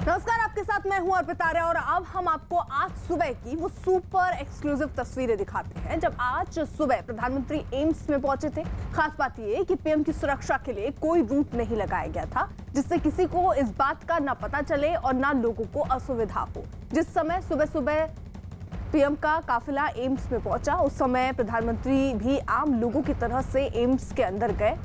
नमस्कार, आपके साथ मैं हूं अर्पिता आर्य और अब हम आपको आज सुबह की वो सुपर एक्सक्लूसिव तस्वीरें दिखाते हैं जब आज सुबह प्रधानमंत्री एम्स में पहुंचे थे। खास बात यह कि पीएम की सुरक्षा के लिए कोई रूट नहीं लगाया गया था, जिससे किसी को इस बात का ना पता चले और ना लोगों को असुविधा हो। जिस समय सुबह सुबह पीएम का काफिला एम्स में पहुंचा, उस समय प्रधानमंत्री भी आम लोगों की तरह से एम्स के अंदर गए।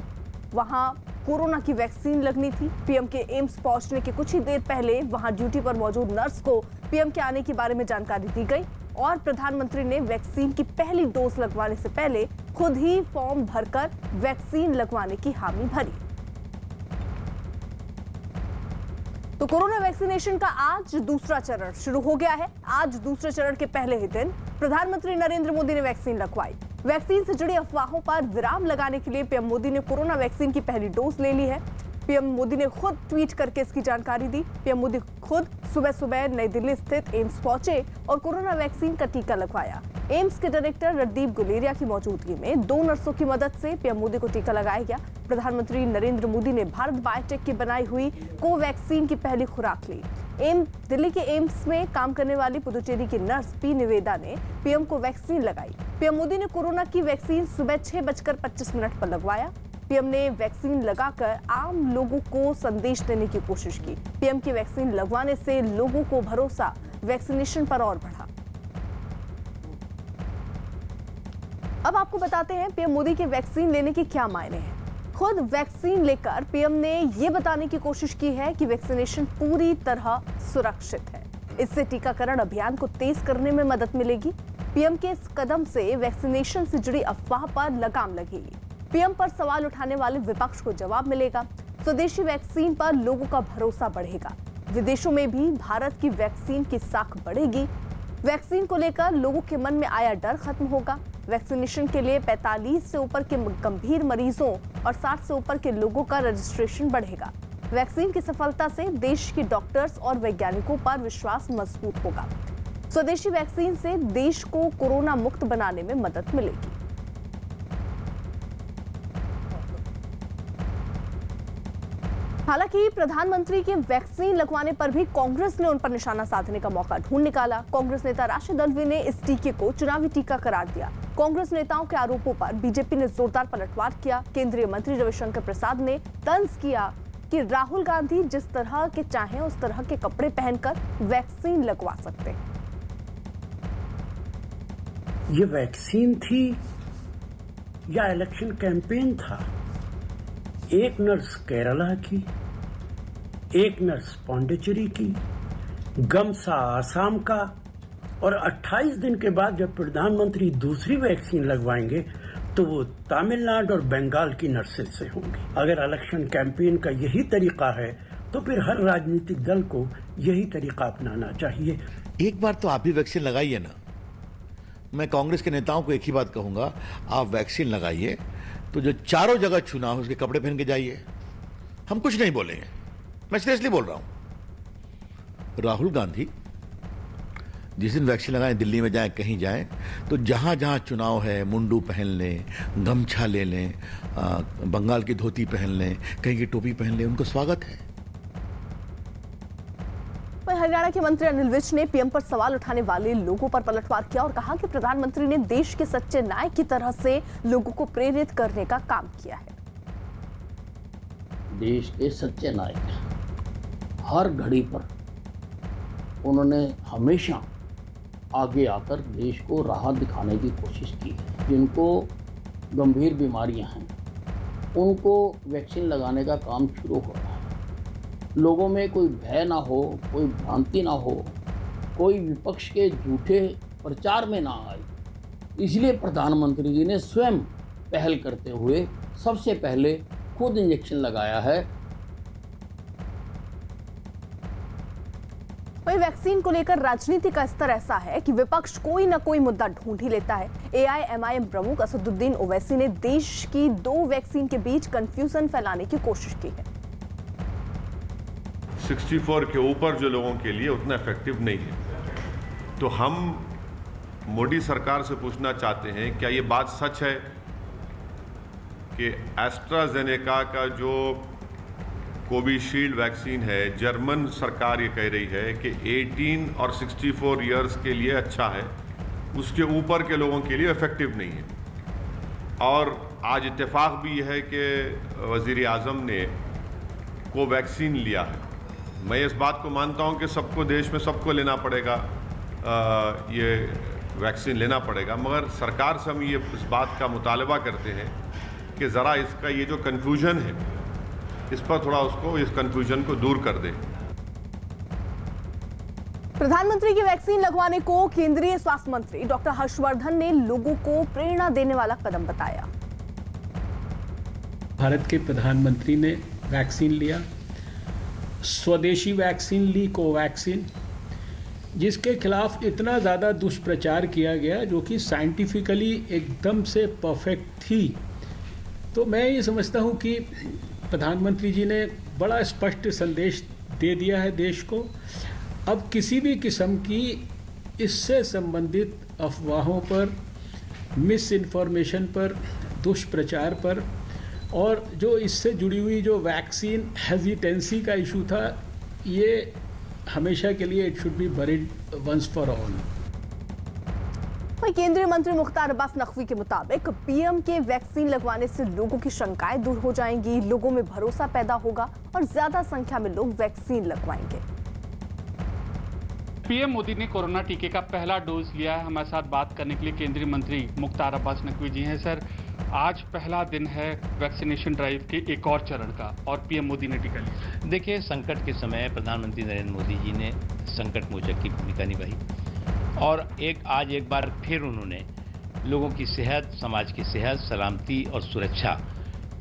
वहां कोरोना की वैक्सीन लगनी थी। पीएम के एम्स पहुंचने के कुछ ही देर पहले वहां ड्यूटी पर मौजूद नर्स को पीएम के आने के बारे में जानकारी दी गई और प्रधानमंत्री ने वैक्सीन की पहली डोज लगवाने से पहले खुद ही फॉर्म भरकर वैक्सीन लगवाने की हामी भरी। तो कोरोना वैक्सीनेशन का आज दूसरा चरण शुरू हो गया है। आज दूसरे चरण के पहले ही दिन प्रधानमंत्री नरेंद्र मोदी ने वैक्सीन लगवाई। वैक्सीन से जुड़ी अफवाहों पर विराम लगाने के लिए पीएम मोदी ने कोरोना वैक्सीन की पहली डोज ले ली है। पीएम मोदी ने खुद ट्वीट करके इसकी जानकारी दी। पीएम मोदी खुद सुबह सुबह नई दिल्ली स्थित एम्स पहुंचे और कोरोना वैक्सीन का टीका लगवाया। एम्स के डायरेक्टर रणदीप गुलेरिया की मौजूदिगी में 2 नर्सों की मदद से पीएम मोदी को टीका लगाया गया। प्रधानमंत्री नरेंद्र मोदी ने भारत बायोटेक की बनाई हुई कोवैक्सीन की पहली खुराक ली। दिल्ली के एम्स में काम करने वाली पुदुचेरी की नर्स पी निवेदा ने पीएम को वैक्सीन लगाई। पीएम मोदी ने कोरोना की वैक्सीन सुबह 6:25 पर लगवाया। पीएम ने वैक्सीन लगाकर आम लोगों को संदेश देने की कोशिश की। पीएम की वैक्सीन लगवाने से लोगों को भरोसा वैक्सीनेशन पर और बढ़ा। अब आपको बताते हैं पीएम मोदी के वैक्सीन लेने के क्या मायने हैं। खुद वैक्सीन लेकर पीएम ने यह बताने की कोशिश की है कि वैक्सीनेशन पूरी तरह सुरक्षित है। इससे टीकाकरण अभियान को तेज करने में मदद मिलेगी। पीएम के इस कदम से वैक्सीनेशन से जुड़ी अफवाह पर लगाम लगेगी। पीएम पर सवाल उठाने वाले विपक्ष को जवाब मिलेगा। स्वदेशी वैक्सीन पर लोगों का भरोसा बढ़ेगा। विदेशों में भी भारत की वैक्सीन की साख बढ़ेगी। वैक्सीन को लेकर लोगों के मन में आया डर खत्म होगा। वैक्सीनेशन के लिए 45 से ऊपर के गंभीर मरीजों और 60 से ऊपर के लोगों का रजिस्ट्रेशन बढ़ेगा। वैक्सीन की सफलता से देश के डॉक्टर्स और वैज्ञानिकों पर विश्वास मजबूत होगा। स्वदेशी वैक्सीन से देश को कोरोना मुक्त बनाने में मदद मिलेगी। हालांकि प्रधानमंत्री के वैक्सीन लगवाने पर भी कांग्रेस ने उन पर निशाना साधने का मौका ढूंढ निकाला। कांग्रेस नेता राशिद अल्वी ने इस टीके को चुनावी टीका करार दिया। कांग्रेस नेताओं के आरोपों पर बीजेपी ने जोरदार पलटवार किया। केंद्रीय मंत्री रविशंकर प्रसाद ने तंज किया कि राहुल गांधी जिस तरह के चाहें उस तरह के कपड़े पहनकर वैक्सीन लगवा सकते हैं। ये वैक्सीन थी या इलेक्शन कैंपेन था? एक नर्स केरला की, एक नर्स पौंडीचेरी की, गमसा आसाम का, और 28 दिन के बाद जब प्रधानमंत्री दूसरी वैक्सीन लगवाएंगे तो वो तमिलनाडु और बंगाल की नर्सेज से होंगी। अगर इलेक्शन कैंपेन का यही तरीका है तो फिर हर राजनीतिक दल को यही तरीका अपनाना चाहिए। एक बार तो आप भी वैक्सीन लगाइए ना। मैं कांग्रेस के नेताओं को एक ही बात कहूंगा, आप वैक्सीन लगाइए तो जो चारों जगह चुनाव उसके कपड़े पहन के जाइए। हम कुछ नहीं बोलेंगे, मैं सीरियसली बोल रहा हूं। राहुल गांधी जिस दिन वैक्सीन लगाएं, दिल्ली में जाएं, कहीं जाएं, तो जहां जहां चुनाव है मुंडू पहन लें, गमछा ले लें, बंगाल की धोती पहन लें, कहीं की टोपी पहन लें, उनको स्वागत है। हरियाणा के मंत्री अनिल विज ने पीएम पर सवाल उठाने वाले लोगों पर पलटवार किया और कहा कि प्रधानमंत्री ने देश के सच्चे नायक की तरह से लोगों को प्रेरित करने का काम किया है। देश के सच्चे नायक हर घड़ी पर उन्होंने हमेशा आगे आकर देश को राह दिखाने की कोशिश की है। जिनको गंभीर बीमारियां हैं उनको वैक्सीन लगाने का काम शुरू हो रहा है। लोगों में कोई भय ना हो, कोई भ्रांति ना हो, कोई विपक्ष के झूठे प्रचार में ना आए, इसलिए प्रधानमंत्री जी ने स्वयं पहल करते हुए सबसे पहले खुद इंजेक्शन लगाया है। वही वैक्सीन को लेकर राजनीति का स्तर ऐसा है कि विपक्ष कोई न कोई मुद्दा ढूंढ ही लेता है। एआईएमआईएम प्रमुख असदुद्दीन ओवैसी ने देश की 2 वैक्सीन के बीच कंफ्यूजन फैलाने की कोशिश की है। 64 के ऊपर जो लोगों के लिए उतना इफेक्टिव नहीं है। तो हम मोदी सरकार से पूछना चाहते हैं, क्या ये बात सच है कि एस्ट्राजेनेका का जो कोविशील्ड वैक्सीन है, जर्मन सरकार ये कह रही है कि 18 और 64 इयर्स के लिए अच्छा है, उसके ऊपर के लोगों के लिए इफेक्टिव नहीं है। और आज इत्तेफाक भी है कि वज़ीर आज़म ने कोवैक्सीन लिया है। मैं इस बात को मानता हूं कि सबको, देश में सबको लेना पड़ेगा, ये वैक्सीन लेना पड़ेगा, मगर सरकार से हम ये इस बात का मुतालबा करते हैं कि ज़रा इसका ये जो कन्फ्यूजन है, इस पर थोड़ा उसको, इस कन्फ्यूजन को दूर कर दें। प्रधानमंत्री की वैक्सीन लगवाने को केंद्रीय स्वास्थ्य मंत्री डॉक्टर हर्षवर्धन ने लोगों को प्रेरणा देने वाला कदम बताया। भारत के प्रधानमंत्री ने वैक्सीन लिया, स्वदेशी वैक्सीन ली, कोवैक्सीन, जिसके खिलाफ इतना ज़्यादा दुष्प्रचार किया गया, जो कि साइंटिफिकली एकदम से परफेक्ट थी। तो मैं ये समझता हूँ कि प्रधानमंत्री जी ने बड़ा स्पष्ट संदेश दे दिया है देश को। अब किसी भी किस्म की इससे संबंधित अफवाहों पर, मिस इन्फॉर्मेशन पर, दुष्प्रचार पर, और जो इससे जुड़ी हुई जो वैक्सीन हेजिटेंसी का इशू था, ये हमेशा के लिए it should be buried once for all. केंद्रीय मंत्री मुख्तार अब्बास नकवी के मुताबिक पीएम के वैक्सीन लगवाने से लोगों की शंकाएं दूर हो जाएंगी, लोगों में भरोसा पैदा होगा और ज्यादा संख्या में लोग वैक्सीन लगवाएंगे। पीएम मोदी ने कोरोना टीके का पहला डोज लिया है। हमारे साथ बात करने के लिए केंद्रीय मंत्री मुख्तार अब्बास नकवी जी हैं। सर, आज पहला दिन है वैक्सीनेशन ड्राइव के एक और चरण का और पीएम मोदी ने टीका लिया। देखिए, संकट के समय प्रधानमंत्री नरेंद्र मोदी जी ने संकट मोचक की भूमिका निभाई और आज एक बार फिर उन्होंने लोगों की सेहत, समाज की सेहत, सलामती और सुरक्षा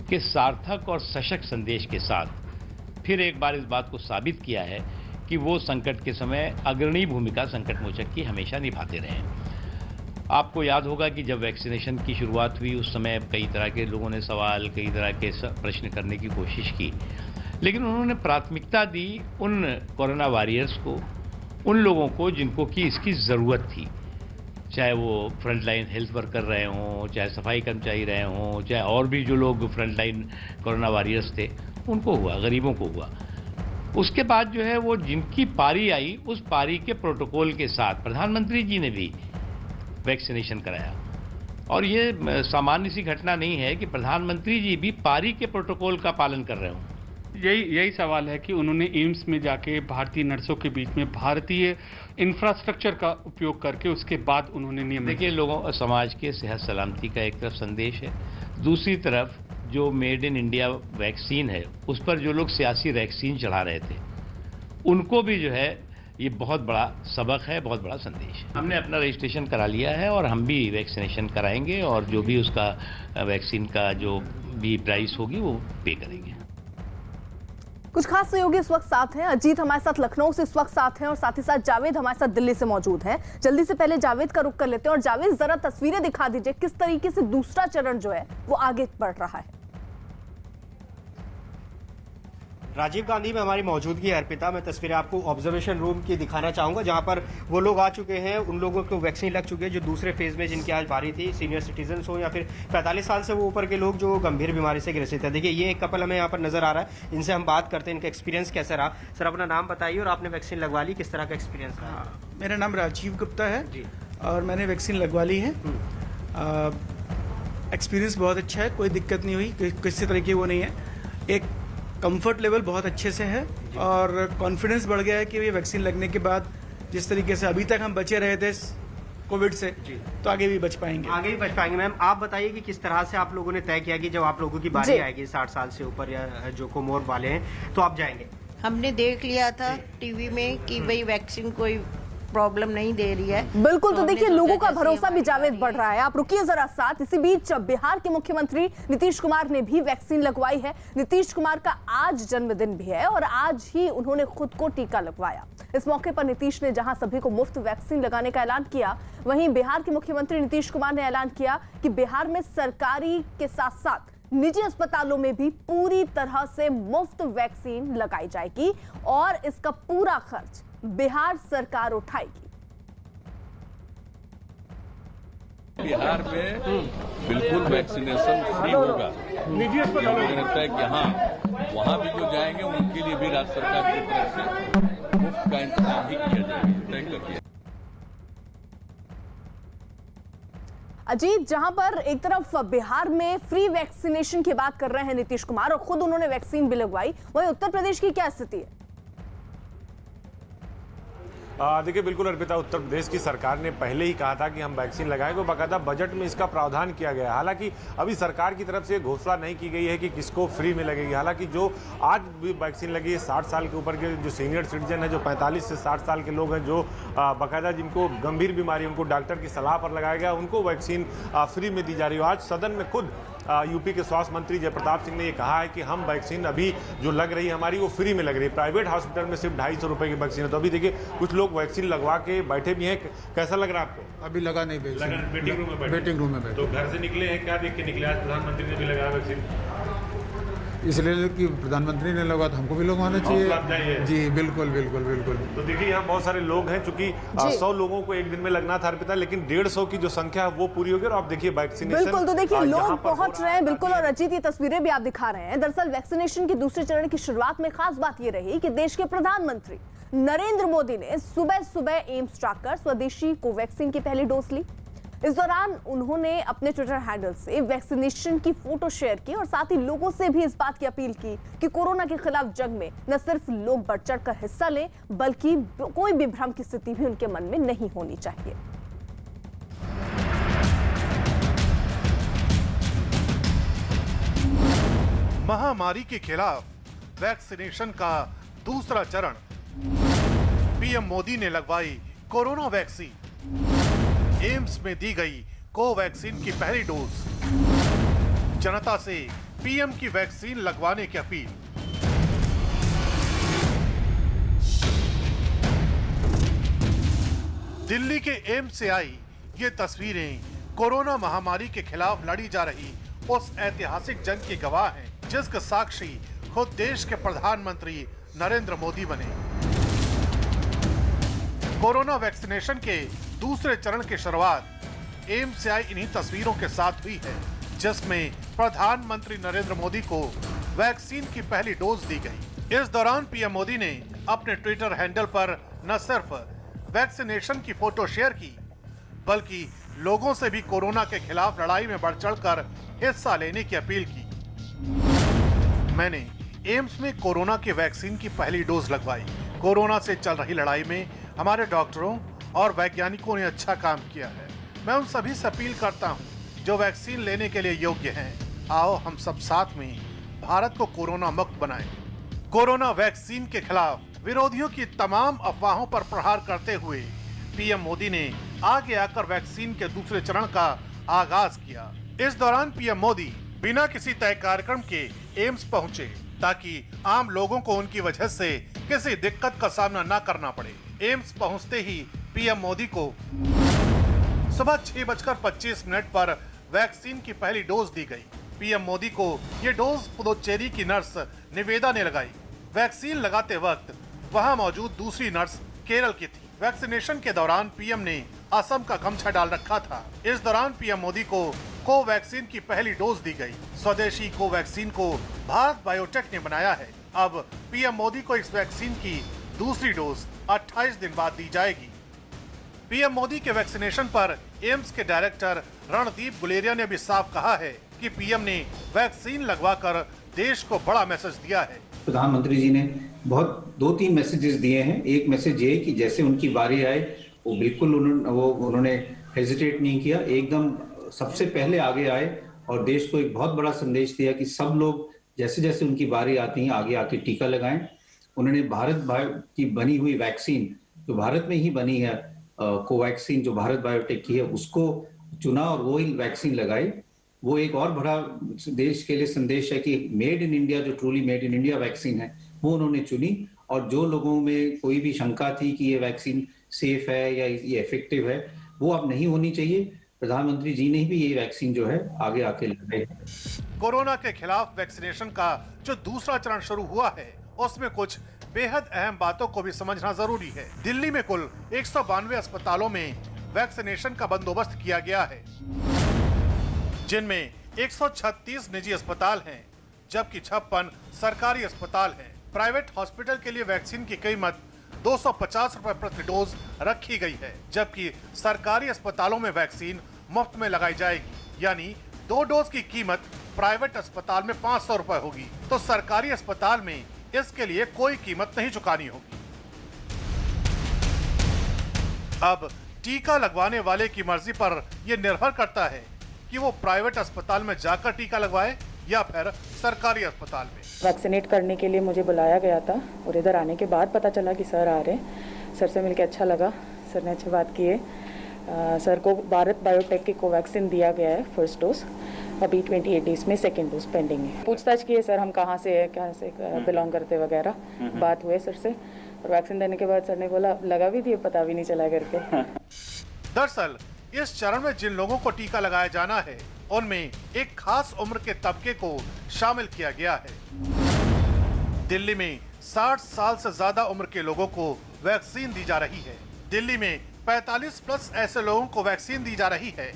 के सार्थक और सशक्त संदेश के साथ फिर एक बार इस बात को साबित किया है कि वो संकट के समय अग्रणी भूमिका संकट मोचक की हमेशा निभाते रहे हैं। आपको याद होगा कि जब वैक्सीनेशन की शुरुआत हुई उस समय कई तरह के लोगों ने सवाल, कई तरह के प्रश्न करने की कोशिश की, लेकिन उन्होंने प्राथमिकता दी उन कोरोना वॉरियर्स को, उन लोगों को जिनको कि इसकी ज़रूरत थी, चाहे वो फ्रंटलाइन हेल्थ वर्कर रहे हों, चाहे सफाई कर्मचारी रहे हों, चाहे और भी जो लोग फ्रंटलाइन कोरोना वॉरियर्स थे, उनको हुआ, गरीबों को हुआ। उसके बाद जो है वो जिनकी पारी आई, उस पारी के प्रोटोकॉल के साथ प्रधानमंत्री जी ने भी वैक्सीनेशन कराया। और ये सामान्य सी घटना नहीं है कि प्रधानमंत्री जी भी पारी के प्रोटोकॉल का पालन कर रहे हों। यही सवाल है कि उन्होंने एम्स में जाके भारतीय नर्सों के बीच में भारतीय इंफ्रास्ट्रक्चर का उपयोग करके उसके बाद उन्होंने नियम। देखिए, लोगों और समाज के सेहत सलामती का एक तरफ संदेश है, दूसरी तरफ जो मेड इन इंडिया वैक्सीन है उस पर जो लोग सियासी वैक्सीन चढ़ा रहे थे उनको भी जो है ये बहुत बड़ा सबक है, बहुत बड़ा संदेश है। हमने अपना रजिस्ट्रेशन करा लिया है और हम भी वैक्सीनेशन कराएंगे और जो भी उसका वैक्सीन का जो भी प्राइस होगी वो पे करेंगे। कुछ खास सहयोगी इस वक्त साथ हैं। अजीत हमारे साथ लखनऊ से इस वक्त साथ हैं और साथ ही साथ जावेद हमारे साथ दिल्ली से मौजूद हैं। जल्दी से पहले जावेद का रुख कर लेते हैं और जावेद जरा तस्वीरें दिखा दीजिए किस तरीके से दूसरा चरण जो है वो आगे बढ़ रहा है। राजीव गांधी में हमारी मौजूदगी है अर्पिता। मैं तस्वीरें आपको ऑब्जर्वेशन रूम की दिखाना चाहूंगा जहां पर वो लोग आ चुके हैं, उन लोगों को वैक्सीन लग चुकी है जो दूसरे फेज में जिनकी आज बारी थी, सीनियर सिटीजन्स हो या फिर 45 साल से वो ऊपर के लोग जो गंभीर बीमारी से ग्रसित है। देखिए, ये एक कपल हमें यहाँ पर नजर आ रहा है, इनसे हम बात करते हैं, इनका एक्सपीरियंस कैसा रहा। सर, अपना नाम बताइए और आपने वैक्सीन लगवा ली, किस तरह का एक्सपीरियंस रहा? मेरा नाम राजीव गुप्ता है और मैंने वैक्सीन लगवा ली है। एक्सपीरियंस बहुत अच्छा है, कोई दिक्कत नहीं हुई, किसी तरह की वो नहीं है। एक कंफर्ट लेवल बहुत अच्छे से है और कॉन्फिडेंस बढ़ गया है कि ये वैक्सीन लगने के बाद जिस तरीके से अभी तक हम बचे रहे थे कोविड से, तो आगे भी बच पाएंगे। आगे भी बच पाएंगे। मैम, आप बताइए कि किस तरह से आप लोगों ने तय किया कि जब आप लोगों की बारी आएगी 60 साल से ऊपर या जो कोमोर वाले हैं तो आप जाएंगे? हमने देख लिया था टीवी में कि भाई वैक्सीन कोई प्रॉब्लम नहीं दे रही है। बिल्कुल, तो देखिए लोगों का भरोसा भी जावेद बढ़ रहा है। आप रुकिए जरा साथ। इसी बीच बिहार के मुख्यमंत्री नीतीश कुमार ने भी वैक्सीन लगवाई है। नीतीश कुमार का आज जन्मदिन भी है और आज ही उन्होंने खुद को टीका लगवाया। इस मौके पर नीतीश ने जहां सभी को मुफ्त वैक्सीन लगाने का ऐलान किया, वहीं बिहार के मुख्यमंत्री नीतीश कुमार ने ऐलान किया कि बिहार में सरकारी के साथ साथ निजी अस्पतालों में भी पूरी तरह से मुफ्त वैक्सीन लगाई जाएगी और इसका पूरा खर्च बिहार सरकार उठाएगी। बिहार में बिल्कुल वैक्सीनेशन फ्री होगा। मुझे लगता है कि हाँ, वहाँ भी जो जाएंगे उनके लिए भी राज्य सरकार की तरफ से मुफ्त का इंतजाम ही किया जाएगा, तय कर दिया। अजीत, जहां पर एक तरफ बिहार में फ्री वैक्सीनेशन की बात कर रहे हैं नीतीश कुमार और खुद उन्होंने वैक्सीन भी लगवाई, वहीं उत्तर प्रदेश की क्या स्थिति है? देखिए बिल्कुल अर्पिता, उत्तर प्रदेश की सरकार ने पहले ही कहा था कि हम वैक्सीन लगाएंगे, बाकायदा बजट में इसका प्रावधान किया गया है। हालांकि अभी सरकार की तरफ से घोषणा नहीं की गई है कि किसको फ्री में लगेगी। हालांकि जो आज भी वैक्सीन लगी है 60 साल के ऊपर के जो सीनियर सिटीजन है, जो 45 से 60 साल के लोग हैं, जो बाकायदा जिनको गंभीर बीमारी, उनको डॉक्टर की सलाह पर लगाया गया, उनको वैक्सीन फ्री में दी जा रही है। आज सदन में खुद यूपी के स्वास्थ्य मंत्री जयप्रताप सिंह ने ये कहा है कि हम वैक्सीन अभी जो लग रही है हमारी वो फ्री में लग रही है। प्राइवेट हॉस्पिटल में सिर्फ 250 रुपए की वैक्सीन है। तो अभी देखिए कुछ लोग वैक्सीन लगवा के बैठे भी हैं। कैसा लग रहा है आपको? अभी लगा नहीं वेटिंग रूम में बैठे? वेटिंग रूम में बैठे। तो घर से निकले हैं, क्या देख के निकले? आज प्रधानमंत्री ने भी लगाया वैक्सीन, इसलिए कि प्रधानमंत्री ने लगा तो हमको भी लगवाना चाहिए। जी बिल्कुल बिल्कुल बिल्कुल। तो देखिए यहाँ बहुत सारे लोग हैं, चूंकि 100 लोगों को एक दिन में लगना था अर्पिता, लेकिन 150 की जो संख्या है वो पूरी हो गई। और आप देखिए वैक्सीनेशन बिल्कुल, तो देखिए लोग पहुंच रहे हैं बिल्कुल। और अजीत, ये तस्वीरें भी आप दिखा रहे हैं। दरअसल वैक्सीनेशन के दूसरे चरण की शुरुआत में खास बात ये रही कि देश के प्रधानमंत्री नरेंद्र मोदी ने सुबह सुबह एम्स जाकर स्वदेशी कोवैक्सीन की पहली डोज ली। इस दौरान उन्होंने अपने ट्विटर हैंडल से वैक्सीनेशन की फोटो शेयर की और साथ ही लोगों से भी इस बात की अपील की कि कोरोना के खिलाफ जंग में न सिर्फ लोग बढ़ चढ़ कर हिस्सा लें, बल्कि कोई भी भ्रम की स्थिति भी उनके मन में नहीं होनी चाहिए। महामारी के खिलाफ वैक्सीनेशन का दूसरा चरण, पीएम मोदी ने लगवाई कोरोना वैक्सीन। एम्स में दी गई कोवैक्सीन की पहली डोज। जनता से पीएम की वैक्सीन लगवाने की अपील। दिल्ली के एम्स से आई ये तस्वीरें कोरोना महामारी के खिलाफ लड़ी जा रही उस ऐतिहासिक जंग की गवाह हैं, जिसके साक्षी खुद देश के प्रधानमंत्री नरेंद्र मोदी बने। कोरोना वैक्सीनेशन के दूसरे चरण की शुरुआत एम्स से आई इन्हीं तस्वीरों के साथ हुई है, जिसमें प्रधानमंत्री नरेंद्र मोदी को वैक्सीन की पहली डोज दी गई। इस दौरान पीएम मोदी ने अपने ट्विटर हैंडल पर न सिर्फ वैक्सीनेशन की फोटो शेयर की, बल्कि लोगों से भी कोरोना के खिलाफ लड़ाई में बढ़ चढ़कर हिस्सा लेने की अपील की। मैंने एम्स में कोरोना की वैक्सीन की पहली डोज लगवाई। कोरोना से चल रही लड़ाई में हमारे डॉक्टरों और वैज्ञानिकों ने अच्छा काम किया है। मैं उन सभी से अपील करता हूं जो वैक्सीन लेने के लिए योग्य हैं। आओ हम सब साथ में भारत को कोरोना मुक्त बनाएं। कोरोना वैक्सीन के खिलाफ विरोधियों की तमाम अफवाहों पर प्रहार करते हुए पीएम मोदी ने आगे आकर वैक्सीन के दूसरे चरण का आगाज किया। इस दौरान पीएम मोदी बिना किसी तय कार्यक्रम के एम्स पहुंचे, ताकि आम लोगों को उनकी वजह से किसी दिक्कत का सामना न करना पड़े। एम्स पहुंचते ही पीएम मोदी को सुबह 6:25 पर वैक्सीन की पहली डोज दी गई। पीएम मोदी को ये डोज पुदुचेरी की नर्स निवेदा ने लगाई। वैक्सीन लगाते वक्त वहां मौजूद दूसरी नर्स केरल की थी। वैक्सीनेशन के दौरान पीएम ने असम का गमछा डाल रखा था। इस दौरान पीएम मोदी को कोवैक्सीन की पहली डोज दी गई। स्वदेशी कोवैक्सीन को भारत बायोटेक ने बनाया है। अब पीएम मोदी को इस वैक्सीन की दूसरी डोज 28 दिन बाद दी जाएगी। पीएम मोदी के वैक्सीनेशन पर एम्स के डायरेक्टर रणदीप गुलेरिया ने भी साफ कहा है कि पीएम ने वैक्सीन लगवाकर देश को बड़ा मैसेज दिया है। प्रधानमंत्री जी ने बहुत 2-3 मैसेजेस दिए हैं। एक मैसेज ये कि जैसे उनकी बारी आए वो बिल्कुल उन्होंने हेजिटेट नहीं किया, एकदम सबसे पहले आगे आए और देश को एक बहुत बड़ा संदेश दिया कि सब लोग जैसे जैसे उनकी बारी आती है आगे आके टीका लगाएं। उन्होंने भारत की बनी हुई वैक्सीन जो भारत में ही बनी है, कोवैक्सीन जो भारत बायोटेक की है, उसको चुना और वो ही वैक्सीन लगाई। वो एक और बड़ा देश के लिए संदेश है कि मेड इन इंडिया, जो truly made in India vaccine है, वो उन्होंने चुनी। और जो लोगों में कोई भी शंका थी कि ये वैक्सीन सेफ है या ये इफेक्टिव है, वो अब नहीं होनी चाहिए। प्रधानमंत्री जी ने भी ये वैक्सीन जो है आगे आके लगाई। कोरोना के खिलाफ वैक्सीनेशन का जो दूसरा चरण शुरू हुआ है, उसमें कुछ बेहद अहम बातों को भी समझना जरूरी है। दिल्ली में कुल 192 अस्पतालों में वैक्सीनेशन का बंदोबस्त किया गया है, जिनमें 136 निजी अस्पताल हैं, जबकि 56 सरकारी अस्पताल हैं। प्राइवेट हॉस्पिटल के लिए वैक्सीन की कीमत 250 रुपए प्रति डोज रखी गई है, जबकि सरकारी अस्पतालों में वैक्सीन मुफ्त में लगाई जाएगी। यानी 2 डोज की कीमत प्राइवेट अस्पताल में 500 रुपए होगी, तो सरकारी अस्पताल में इसके लिए कोई कीमत नहीं चुकानी होगी। अब टीका लगवाने वाले की मर्जी पर यह निर्भर करता है कि वो प्राइवेट अस्पताल में जाकर टीका लगवाए या फिर सरकारी अस्पताल में। वैक्सीनेट करने के लिए मुझे बुलाया गया था और इधर आने के बाद पता चला कि सर आ रहे हैं। सर से मिलकर अच्छा लगा, सर ने अच्छी बात की है। सर को भारत बायोटेक की कोवैक्सीन दिया गया है फर्स्ट डोज, अभी 28 डेज में सेकेंड डोज पेंडिंग है। पूछताछ की है सर हम कहाँ से है, कहाँ से बिलोंग करते वगैरह, बात हुए सर से। और वैक्सीन देने के बाद सर ने बोला लगा भी दिए, पता भी नहीं चला करके। दरअसल इस चरण में जिन लोगों को टीका लगाया जाना है उनमें एक खास उम्र के तबके को शामिल किया गया है। दिल्ली में 60 साल से ज्यादा उम्र के लोगों को वैक्सीन दी जा रही है। दिल्ली में 45 प्लस ऐसे लोगों को वैक्सीन दी जा रही है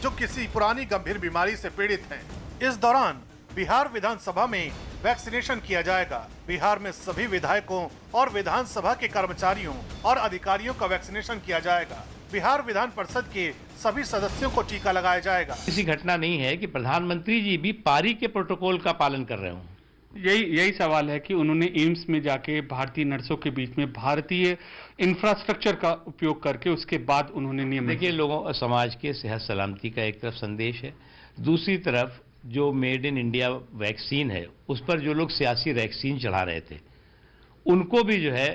जो किसी पुरानी गंभीर बीमारी से पीड़ित हैं। इस दौरान बिहार विधानसभा में वैक्सीनेशन किया जाएगा। बिहार में सभी विधायकों और विधानसभा के कर्मचारियों और अधिकारियों का वैक्सीनेशन किया जाएगा। बिहार विधान परिषद के सभी सदस्यों को टीका लगाया जाएगा। ऐसी घटना नहीं है कि प्रधानमंत्री जी भी पारी के प्रोटोकॉल का पालन कर रहे हों। यही सवाल है कि उन्होंने एम्स में जाके भारतीय नर्सों के बीच में भारतीय इंफ्रास्ट्रक्चर का उपयोग करके उसके बाद उन्होंने नियम। देखिए, लोगों और समाज के सेहत सलामती का एक तरफ संदेश है, दूसरी तरफ जो मेड इन इंडिया वैक्सीन है उस पर जो लोग सियासी वैक्सीन चढ़ा रहे थे उनको भी जो है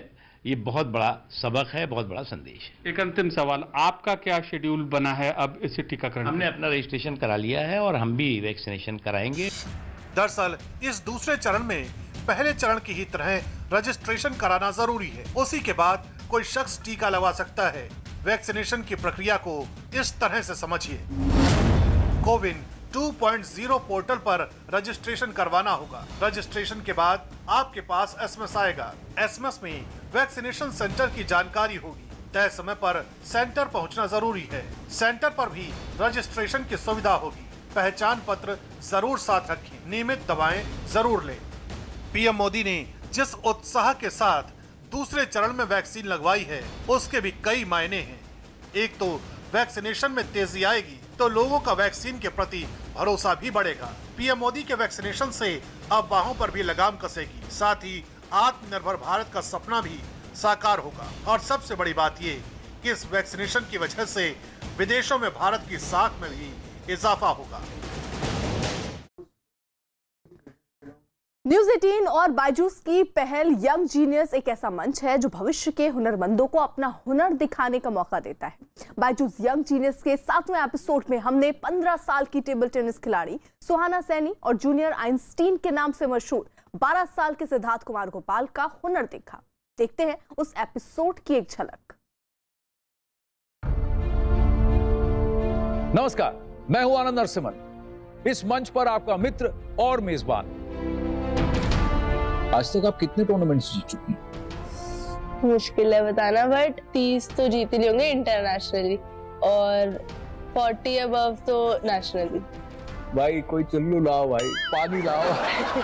ये बहुत बड़ा सबक है, बहुत बड़ा संदेश है। एक अंतिम सवाल, आपका क्या शेड्यूल बना है अब इसे टीकाकरण? हमने अपना रजिस्ट्रेशन करा लिया है और हम भी वैक्सीनेशन कराएंगे। दरअसल इस दूसरे चरण में पहले चरण की ही तरह रजिस्ट्रेशन कराना जरूरी है। उसी के बाद कोई शख्स टीका लगवा सकता है। वैक्सीनेशन की प्रक्रिया को इस तरह से समझिए। कोविन 2.0 पोर्टल पर रजिस्ट्रेशन करवाना होगा। रजिस्ट्रेशन के बाद आपके पास एसएमएस आएगा। एसएमएस में वैक्सीनेशन सेंटर की जानकारी होगी। तय समय पर सेंटर पहुंचना जरूरी है। सेंटर पर भी रजिस्ट्रेशन की सुविधा होगी। पहचान पत्र जरूर साथ रखें। नियमित दवाएं जरूर लें। पीएम मोदी ने जिस उत्साह के साथ दूसरे चरण में वैक्सीन लगवाई है उसके भी कई मायने हैं। एक तो वैक्सीनेशन में तेजी आएगी तो लोगों का वैक्सीन के प्रति भरोसा भी बढ़ेगा। पीएम मोदी के वैक्सीनेशन से अफवाहों पर भी लगाम कसेगी। साथ ही आत्मनिर्भर भारत का सपना भी साकार होगा। और सबसे बड़ी बात ये कि इस वैक्सीनेशन की वजह से विदेशों में भारत की साख में भी इजाफा होगा। न्यूज 18 और बायजूस की पहल यंग जीनियस एक ऐसा मंच है जो भविष्य के हुनरमंदों को अपना हुनर दिखाने का मौका देता है। बायजूस यंग जीनियस के 7वें एपिसोड में हमने 15 साल की टेबल टेनिस खिलाड़ी सुहाना सैनी और जूनियर आइंस्टीन के नाम से मशहूर 12 साल के सिद्धार्थ कुमार गोपाल का हुनर देखा। देखते हैं उस एपिसोड की एक झलक। नमस्कार, मैं हूं आनंद नरसिम्हन। इस मंच पर आपका मित्र और मेजबान। आज तक आप कितने टूर्नामेंट्स जीत चुकी हैं? मुश्किल है बताना, बट 30 तो जीत ही होंगे इंटरनेशनली और 40 अबव तो नेशनली। भाई कोई चुल्लू लाओ, भाई पानी लाओ।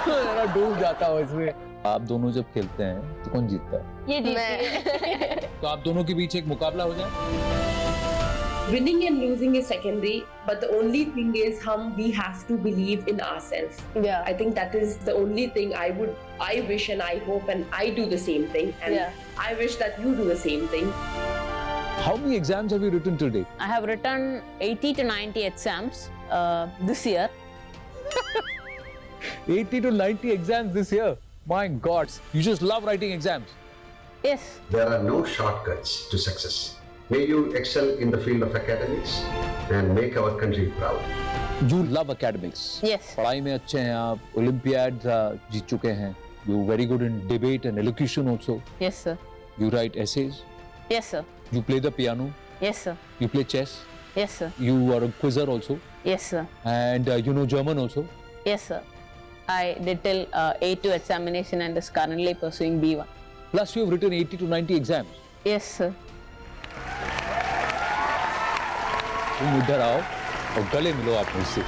मेरा डूब जाता हूँ इसमें। आप दोनों जब खेलते हैं तो कौन जीतता है? ये जीतती है। तो आप दोनों के बीच एक मुकाबला हो जाए। Winning and losing is secondary, but the only thing is we have to believe in ourselves. Yeah. I think that is the only thing I wish and I hope and I do the same thing. And Yeah. I wish that you do the same thing. How many exams have you written till date? I have written 80 to 90 exams this year. 80 to 90 exams this year. My God, you just love writing exams. Yes. There are no shortcuts to success. May you excel in the field of academics and make our country proud. You love academics. Yes. पढ़ाई में अच्छे हैं आप, Olympiad जीत चुके हैं. You're very good in debate and elocution also. Yes, sir. You write essays. Yes, sir. You play the piano. Yes, sir. You play chess. Yes, sir. You are a quizzer also. Yes, sir. And you know German also. Yes, sir. I did till A2 examination and is currently pursuing B1. Plus you have written 80 to 90 exams. Yes, sir. तुम इधर आओ और गले मिलो आप मुझसे।